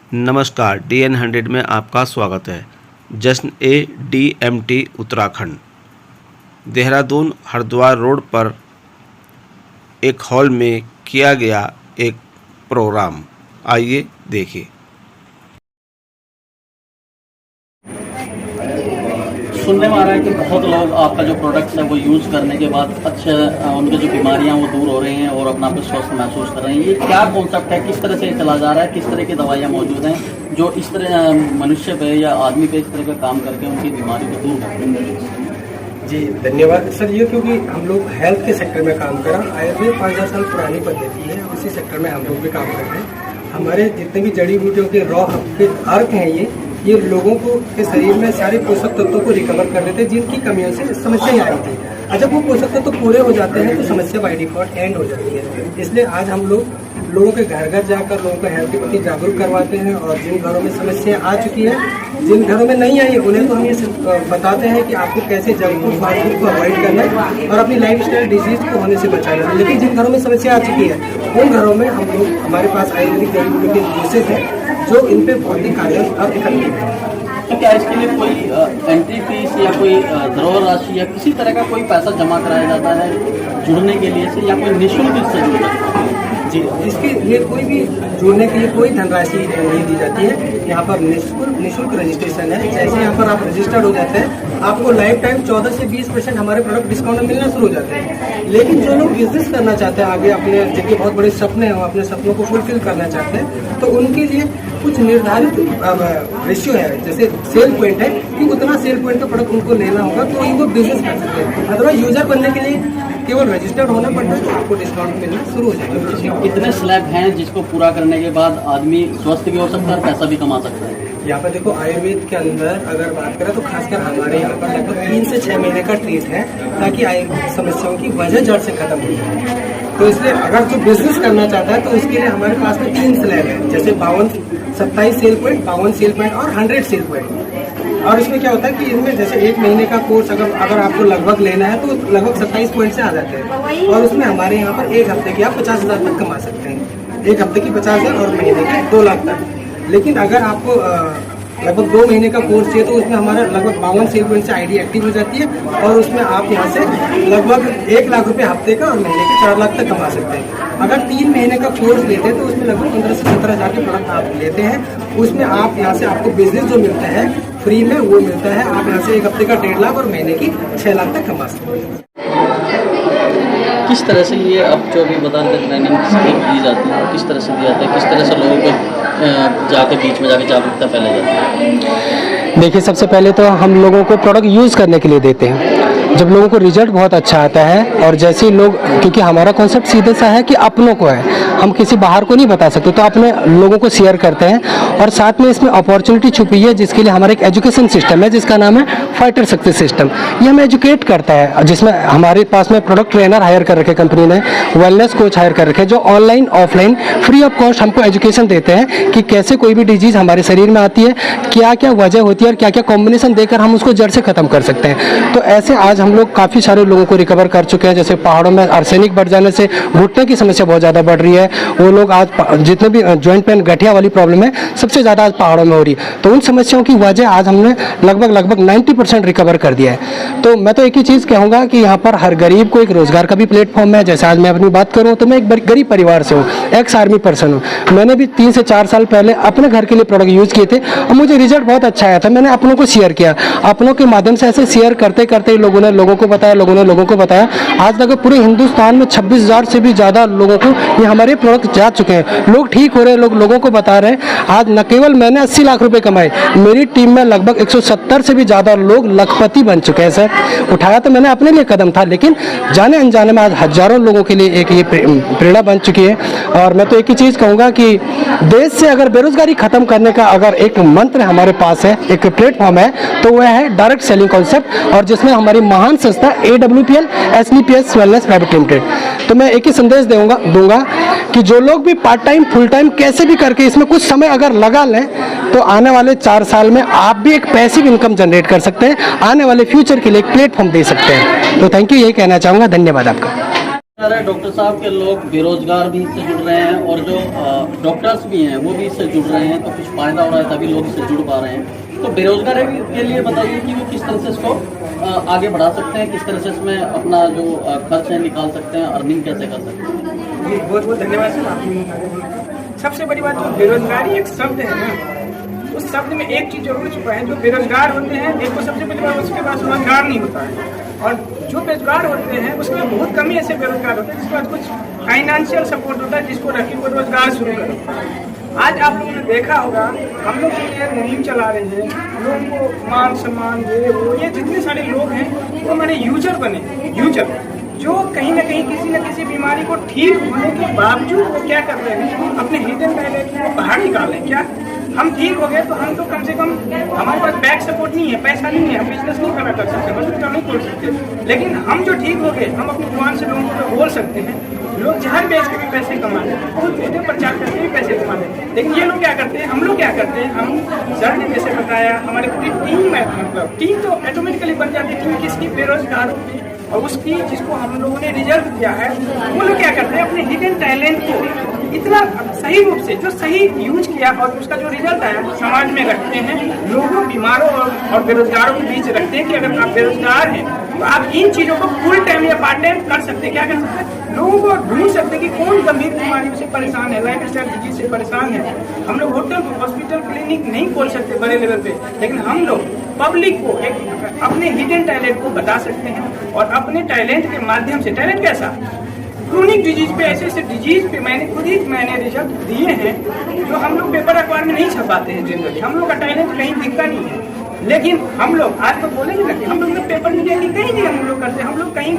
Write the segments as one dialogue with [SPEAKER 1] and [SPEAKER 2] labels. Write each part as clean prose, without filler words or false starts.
[SPEAKER 1] नमस्कार, DN100 में आपका स्वागत है। जश्न ADMT उत्तराखंड देहरादून हरिद्वार रोड पर एक हॉल में किया गया एक प्रोग्राम, आइए देखिए।
[SPEAKER 2] सुनने में आ रहा है कि बहुत लोग आपका जो प्रोडक्ट्स है वो यूज़ करने के बाद उनकी जो बीमारियां वो दूर हो रही हैं और अपना आप स्वस्थ महसूस कर रहे हैं। ये क्या कॉन्सेप्ट है, किस तरह से चला जा रहा है, किस तरह की दवाइयां मौजूद हैं जो इस तरह मनुष्य पे या आदमी पे इस तरह का काम करके उनकी बीमारी को दूर करते हैं?
[SPEAKER 3] जी धन्यवाद सर। ये क्योंकि हम लोग हेल्थ के सेक्टर में काम कर रहे हैं, आयुर्वेद 5000 साल पुरानी पद्धति है, उसी सेक्टर में हम लोग भी काम कर रहे हैं। हमारे जितने भी जड़ी बूटियों के रॉ के अर्क हैं ये लोगों को के शरीर में सारे पोषक तत्वों को रिकवर कर देते हैं जिनकी कमियों से समस्याएं आ रही थी। और जब वो पोषक तत्व पूरे हो जाते हैं तो समस्या बाय डिफॉल्ट एंड हो जाती है। इसलिए आज हम लोगों के घर घर जाकर लोगों को हेल्थ के प्रति जागरूक करवाते हैं और जिन घरों में समस्या आ चुकी है, जिन घरों में नहीं आई उन्हें तो हम ये बताते हैं कि आपको कैसे जंक फूड फास्ट फूड को अवॉइड करना है और अपनी लाइफस्टाइल डिजीज को होने से बचाना है। लेकिन जिन घरों में समस्या आ चुकी है उन घरों में हम लोग हमारे पास आयुर्वेदिक जड़ी बूटियों के जूसेस हैं जो इन पे बहुत ही कारगर और इफेक्टिव है।
[SPEAKER 2] तो क्या इसके लिए कोई एंट्री फीस या कोई धरोहर राशि या किसी तरह का कोई पैसा जमा कराया जाता है जुड़ने के लिए से, या कोई निःशुल्क इससे जुड़ जाता है?
[SPEAKER 3] जी, इसके लिए कोई भी जुड़ने के लिए कोई धनराशि नहीं दी जाती है। यहाँ पर निःशुल्क रजिस्ट्रेशन है। जैसे यहाँ पर आप रजिस्टर्ड हो जाते हैं आपको लाइफ टाइम 14 से 20% हमारे प्रोडक्ट डिस्काउंट में मिलना शुरू हो जाते हैं। लेकिन जो लोग बिजनेस करना चाहते हैं आगे, अपने जिनके बहुत बड़े सपने हैं, अपने सपनों को फुलफिल करना चाहते हैं, तो उनके लिए कुछ निर्धारित रेशियो है। जैसे सेल पॉइंट है कि उतना सेल पॉइंट का प्रोडक्ट उनको लेना होगा तो उनको बिजनेस कर सकते हैं। अदरवाइज यूजर बनने के लिए केवल रजिस्टर्ड होना पड़ता है तो आपको डिस्काउंट मिलना शुरू हो जाएगा।
[SPEAKER 2] कितने स्लैब हैं जिसको पूरा करने के बाद आदमी स्वस्थ भी हो सकता है और पैसा भी कमा सकता है?
[SPEAKER 3] यहाँ पर देखो, आयुर्वेद के अंदर अगर बात करें तो खासकर हमारे यहाँ पर लगभग 3 से 6 महीने का ट्रीट है ताकि आयुर्वेद समस्याओं की वजह जड़ से खत्म हो जाए। तो इसलिए अगर जो बिजनेस करना चाहता है तो उसके लिए हमारे पास में 3 स्लैब है, जैसे 27 सेल पॉइंट, 52 सेल पॉइंट और 100 सेल पॉइंट। और इसमें क्या होता है कि इनमें जैसे 1 महीने का कोर्स अगर आपको लगभग लेना है तो लगभग 27 पॉइंट से आ जाते हैं। और उसमें हमारे यहाँ पर 1 हफ्ते की आप 50,000 तक कमा सकते हैं। 1 हफ्ते की 50,000 और महीने की 2 लाख तक। लेकिन अगर आपको लगभग 2 महीने का कोर्स चाहिए तो उसमें हमारा लगभग 52 सेल पॉइंट से आईडी एक्टिव हो जाती है और उसमें आप यहाँ से लगभग 1 लाख रुपए हफ्ते का और महीने के 4 लाख तक कमा सकते हैं। अगर 3 महीने का कोर्स लेते हैं तो उसमें लगभग 15 से 17,000 के प्रोडक्ट आप लेते हैं। उसमें आप यहाँ से आपको बिजनेस जो मिलता है फ्री में वो मिलता है। आप यहाँ से 1 हफ्ते का 1.5 लाख और महीने की 6 लाख तक कमा सकते हैं।
[SPEAKER 2] किस तरह से ये अब जो भी बता रहे ट्रेनिंग की जाती है, किस तरह से दी जाती है, किस तरह से लोगों को जाके बीच में जाके जागरूकता फैलाई जाती है?
[SPEAKER 4] देखिए, सबसे पहले तो हम लोगों को प्रोडक्ट यूज़ करने के लिए देते हैं। जब लोगों को रिजल्ट बहुत अच्छा आता है और जैसे लोग, क्योंकि हमारा कॉन्सेप्ट सीधे सा है कि अपनों को है, हम किसी बाहर को नहीं बता सकते, तो अपने लोगों को शेयर करते हैं। और साथ में इसमें अपॉर्चुनिटी छुपी है जिसके लिए हमारा एक एजुकेशन सिस्टम है जिसका नाम है फाइटर सक्सेस सिस्टम। ये हमें एजुकेट करता है, जिसमें हमारे पास में प्रोडक्ट ट्रेनर हायर कर रखे कंपनी ने, वेलनेस कोच हायर कर रखे जो online offline free of cost हमको एजुकेशन देते हैं कि कैसे कोई भी डिजीज़ हमारे शरीर में आती है, क्या क्या वजह होती है और क्या क्या कॉम्बिनेशन देकर हम उसको जड़ से ख़त्म कर सकते हैं। तो ऐसे आज हम लोग काफ़ी सारे लोगों को रिकवर कर चुके हैं। जैसे पहाड़ों में आर्सेनिक बढ़ जाने से घुटने की समस्या बहुत ज़्यादा बढ़ रही है, वो लोग आज जितने भी जॉइंट पेन गठिया वाली प्रॉब्लम है सबसे ज़्यादा आज पहाड़ों में हो रही है, तो उन समस्याओं की वजह आज हमने लगभग 90% रिकवर कर दिया है। तो मैं तो एक ही चीज़ कहूँगा कि यहाँ पर हर गरीब को एक रोज़गार का भी प्लेटफॉर्म है। जैसे आज मैं अपनी बात करूँ तो मैं एक गरीब परिवार से हूँ, एक्स आर्मी पर्सन हूँ। मैंने भी 3 से 4 साल पहले अपने घर के लिए प्रोडक्ट यूज़ किए थे और मुझे रिजल्ट बहुत अच्छा आया था। मैंने अपनों को शेयर किया, अपनों के माध्यम से ऐसे शेयर करते करते लोगों ने लोगों को बताया, लोगों ने लोगों को बताया। आज तक पूरे हिंदुस्तान में 26,000 से भी ज़्यादा लोगों को ये हमारे प्रोडक्ट जा चुके हैं। लोग ठीक हो रहे हैं, लोगों को बता रहे हैं। आज न केवल मैंने 80 लाख रुपए कमाए, मेरी टीम में लगभग 170 से भी ज़्यादा लोग लखपति बन चुके हैं। सर, उठाया तो मैंने अपने लिए कदम था, लेकिन जाने अनजाने में आज हजारों लोगों के लिए एक ये प्रेरणा बन चुकी है। और मैं तो एक ही चीज़ कहूँगा कि देश से अगर बेरोजगारी खत्म करने का अगर एक मंत्र हमारे पास है, एक प्लेटफॉर्म है, तो वह है डायरेक्ट सेलिंग कॉन्सेप्ट, और जिसमें हमारी महान संस्था AWPL SBPS wellness private limited. तो मैं एक ही संदेश दूंगा कि जो लोग भी पार्ट टाइम फुल टाइम कैसे भी करके इसमें कुछ समय अगर लगा लें तो आने वाले 4 साल में आप भी एक पैसिव इनकम जनरेट कर सकते हैं, आने वाले फ्यूचर के लिए एक प्लेटफॉर्म दे सकते हैं। तो थैंक यू, यही कहना चाहूँगा। धन्यवाद आपका।
[SPEAKER 2] अरे डॉक्टर साहब के लोग बेरोजगार भी इससे जुड़ रहे हैं और जो डॉक्टर्स भी हैं वो भी इससे जुड़ रहे हैं, तो कुछ फायदा हो रहा है तभी लोग इससे जुड़ पा रहे हैं। तो बेरोजगार के लिए बताइए कि वो किस तरह से इसको आगे बढ़ा सकते हैं, किस तरह से इसमें अपना जो खर्च है निकाल सकते हैं, अर्निंग कैसे कर सकते हैं।
[SPEAKER 3] जी बहुत बहुत धन्यवाद सर आपने। सबसे बड़ी बात, जो बेरोजगारी एक शब्द है ना, उस शब्द में एक चीज जरूर छुपा है। जो बेरोजगार होते हैं, एक तो सबसे पहली बात उसके पास रोजगार नहीं होता है, और जो बेरोजगार होते हैं उसमें बहुत कम ही ऐसे बेरोजगार होते हैं जिसके पास कुछ फाइनेंशियल सपोर्ट होता है जिसको रख के वो रोजगार शुरू करें। आज आप लोगों ने देखा होगा, हम लोग ये मुहिम चला रहे हैं, लोगों को मान सम्मान ये जितने सारे लोग हैं वो हमारे यूजर बने, यूजर जो कहीं ना कहीं किसी न किसी बीमारी को ठीक होने के बावजूद वो क्या कर रहे हैं, अपने हिडन टैलेंट को बाहर निकालें। क्या हम ठीक हो गए तो हम तो कम से कम, हमारे पास बैक सपोर्ट नहीं है, पैसा नहीं है, हम बिजनेस नहीं खड़ा कर सकते, हॉस्पिटल नहीं खोल सकते, लेकिन हम जो ठीक हो गए हम अपनी जुबान से लोगों को बोल सकते हैं। लोग जहर बेच के भी पैसे कमा लेते हैं, बहुत वीडियो प्रचार करके भी पैसे कमा लेते हैं, लेकिन ये लोग क्या करते हैं, हम लोग क्या करते हैं, हम सर ने जैसे बताया हमारे पूरी टीम है, मतलब टीम तो ऑटोमेटिकली बन जाती है। टीम किसकी? बेरोजगार होती है, और उसकी जिसको हम लोगों ने रिजल्ट दिया है वो लोग क्या करते हैं, अपने हिडन टैलेंट को इतना सही रूप से जो सही यूज किया और उसका जो रिजल्ट आया समाज में रखते हैं, लोगों बीमारों और बेरोजगारों के बीच रखते हैं कि अगर आप बेरोजगार हैं तो आप इन चीजों को फुल टाइम या पार्ट टाइम कर सकते हैं। क्या कर सकते हैं, लोगों को ढूंढ सकते हैं कि कौन गंभीर बीमारियों से परेशान है, लाइफ स्टाइल डिजीज से परेशान है। हम लोग होटल हॉस्पिटल क्लिनिक नहीं खोल सकते बड़े लेवल पे, लेकिन हम लोग पब्लिक को एक अपने हिडन टैलेंट को बता सकते हैं, और अपने टैलेंट के माध्यम से, टैलेंट कैसा, क्रोनिक डिजीज पे, ऐसे ऐसे डिजीज पे मैंने रिजल्ट दिए हैं जो हम लोग पेपर अखबार में नहीं छपाते हैं जनरली। हम लोग का टैलेंट कहीं दिखता नहीं है, लेकिन हम लोग आज तो बोलेंगे ना कि हम लोग पेपर मीडिया की कहीं नहीं हम लोग करते, हम लोग कहीं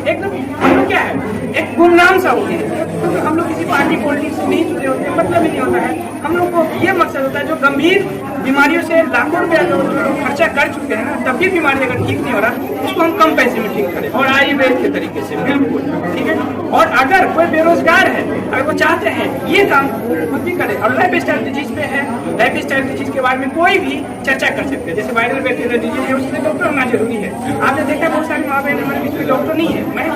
[SPEAKER 3] एकदम, हम लोग क्या है, एक गुमनाम सा होते हैं, क्योंकि हम लोग किसी पार्टी पॉलिटिक्स से नहीं जुड़े होते, मतलब ही नहीं होता है। हम लोग को ये मकसद होता है, जो गंभीर बीमारियों से लाखों रुपया जो लोग खर्चा कर चुके हैं ना, तब भी बीमारी अगर ठीक नहीं हो रहा उसको हम कम पैसे में ठीक करें, और आयुर्वेद के तरीके से, बिल्कुल ठीक है। और अगर कोई बेरोजगार है, अगर वो चाहते हैं ये काम खुद भी करे, और लाइफ स्टाइल डिजीज पे है, लाइफ स्टाइल डिजीज के बारे में कोई भी चर्चा कर सकते हैं, जैसे वायरल बैक्टीरियल डिजीज है, उसके डॉक्टर होना जरूरी है। आपने देखा बहुत सारी माँ बहन हमारे बीच में डॉक्टर नहीं है, मैं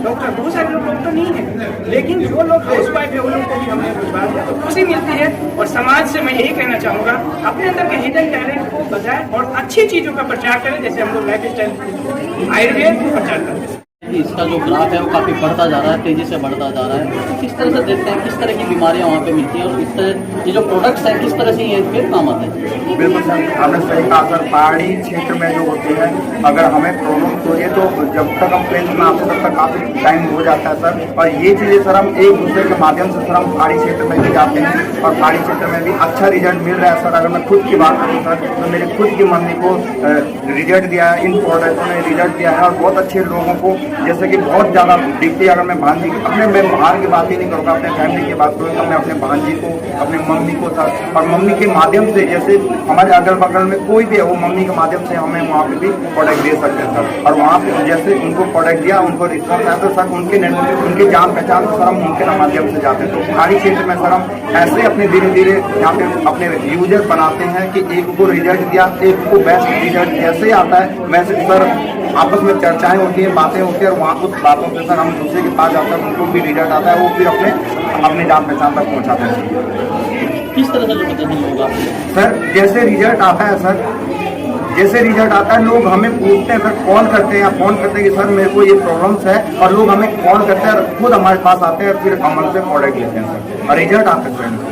[SPEAKER 3] डॉक्टर, बहुत सारे लोग डॉक्टर नहीं है, लेकिन जो लोग हाउस वाइफ है उन लोगों को भी हमने रोजगार दिया, तो खुशी मिलती है। और समाज से मैं यही कहना चाहूँगा, अपने अंदर के हिडन टैलेंट को बताएं और अच्छी चीज़ों का प्रचार करें, जैसे हम लोग लाइफ स्टाइल आयुर्वेद का प्रचार करते हैं।
[SPEAKER 2] इसका जो ग्राफ है वो काफ़ी बढ़ता जा रहा है, तेज़ी से बढ़ता जा रहा है। तो किस तरह से देखते हैं, किस तरह की बीमारियां वहाँ पे मिलती हैं, और इस तरह ये जो प्रोडक्ट्स हैं किस तरह से ये पे काम आते हैं।
[SPEAKER 5] बिल्कुल सर, आपने सही कहा सर। पहाड़ी क्षेत्र में जो होती है, अगर हमें प्रॉब्लम हो रही है तो जब तक हम प्लेस में आते तब तक काफ़ी टाइम हो जाता है सर। और ये चीज़ें सर हम एक दूसरे के माध्यम से सर हम पहाड़ी क्षेत्र में भी जाते हैं, और पहाड़ी क्षेत्र में भी अच्छा रिजल्ट मिल रहा है सर। अगर मैं खुद की बात करूँ सर, तो मेरे खुद की मम्मी को रिजल्ट दिया है, इन प्रोडक्टों ने रिजल्ट दिया है, और बहुत अच्छे लोगों को, जैसे कि बहुत ज़्यादा दिखती है। अगर मैं भांजी अपने, मैं बाहर की बात ही नहीं करूँगा, अपने फैमिली की बात करूँगा, मैं अपने भांजी को, अपने मम्मी को सर, और मम्मी के माध्यम से, जैसे हमारे अगल बगल में कोई भी है, वो मम्मी के माध्यम से हमें वहाँ पे भी प्रोडक्ट दे सकते हैं सर। और वहाँ पे जैसे उनको प्रोडक्ट दिया, उनको रिस्पॉन्स आया, तो सर उनके जान पहचान सर हम उनके माध्यम से जाते हैं। तो पहाड़ी क्षेत्र में सर हम ऐसे अपने धीरे धीरे यहाँ पे अपने यूजर बनाते हैं कि एक को रिजल्ट दिया, एक को बेस्ट रिजल्ट जैसे आता है वैसे सर आपस में चर्चाएं होती हैं, बातें होती हैं, और वहाँ कुछ बातों से सर हम दूसरे के पास जाते हैं, उनको भी रिजल्ट आता है, वो फिर अपने जान पहचान तक पहुँचाते हैं।
[SPEAKER 2] किस तरह से जुड़ते हैं लोग आपसे?
[SPEAKER 5] सर जैसे रिजल्ट आता है सर, जैसे रिजल्ट आता है लोग हमें पूछते हैं सर, कॉल करते हैं या फोन करते हैं कि सर मेरे को ये प्रॉब्लम्स है, और लोग हमें कॉल करते हैं, खुद हमारे पास आते हैं, फिर हम उनसे प्रोडक्ट लेते हैं सर, और रिजल्ट आता है
[SPEAKER 6] सर।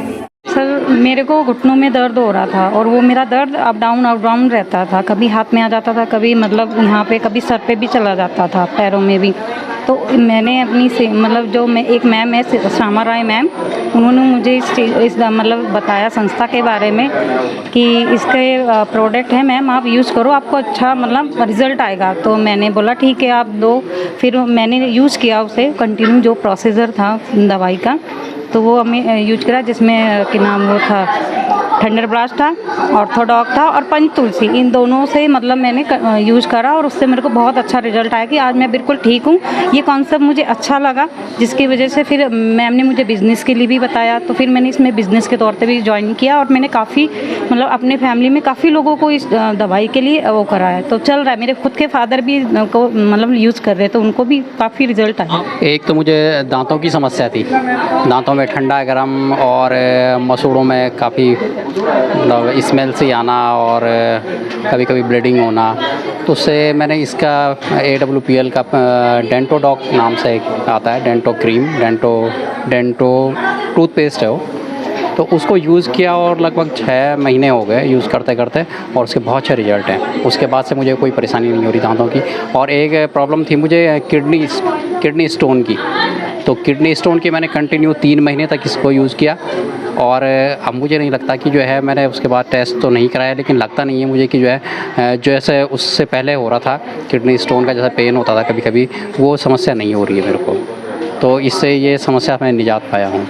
[SPEAKER 6] मेरे को घुटनों में दर्द हो रहा था, और वो मेरा दर्द अप डाउन रहता था, कभी हाथ में आ जाता था, कभी मतलब यहाँ पे, कभी सर पे भी चला जाता था, पैरों में भी। तो मैंने अपनी से मतलब जो मैं एक मैम है श्यामा राय मैम, उन्होंने मुझे इस मतलब बताया संस्था के बारे में कि इसके प्रोडक्ट है मैम, आप यूज़ करो, आपको अच्छा मतलब रिज़ल्ट आएगा। तो मैंने बोला ठीक है आप दो, फिर मैंने यूज़ किया उसे कंटिन्यू, जो प्रोसीजर था दवाई का, तो वो हमें यूज करा, जिसमें क्या नाम वो था, थंडर ब्लास्ट था, ऑर्थोडॉक था और पंच तुलसी, इन दोनों से मतलब मैंने यूज़ करा और उससे मेरे को बहुत अच्छा रिजल्ट आया कि आज मैं बिल्कुल ठीक हूँ। ये कॉन्सेप्ट मुझे अच्छा लगा, जिसकी वजह से फिर मैम ने मुझे बिज़नेस के लिए भी बताया, तो फिर मैंने इसमें बिज़नेस के तौर पे भी ज्वाइन किया और मैंने काफ़ी मतलब अपने फैमिली में काफ़ी लोगों को इस दवाई के लिए वो करा है, तो चल रहा है। मेरे खुद के फादर भी को मतलब यूज़ कर रहे हैं, तो उनको भी काफ़ी रिजल्ट आया।
[SPEAKER 7] एक तो मुझे दांतों की समस्या थी, दांतों में ठंडा गर्म और मसूड़ों में काफ़ी मतलब स्मेल से आना और कभी कभी ब्लीडिंग होना, तो उससे मैंने इसका AWPL का डेंटोडॉक नाम से एक आता है, डेंटो क्रीम, डेंटो टूथपेस्ट है वो, तो उसको यूज़ किया और लगभग 6 महीने हो गए यूज़ करते करते और उसके बहुत अच्छे रिजल्ट हैं। उसके बाद से मुझे कोई परेशानी नहीं हो रही दांतों की। और एक प्रॉब्लम थी मुझे किडनी स्टोन की, तो किडनी स्टोन की मैंने कंटिन्यू 3 महीने तक इसको यूज़ किया और अब मुझे नहीं लगता कि जो है, मैंने उसके बाद टेस्ट तो नहीं कराया, लेकिन लगता नहीं है मुझे कि जो है जैसे उससे पहले हो रहा था किडनी स्टोन का जैसा पेन होता था कभी कभी, वो समस्या नहीं हो रही है मेरे को, तो इससे ये समस्या मैं निजात पाया हूँ।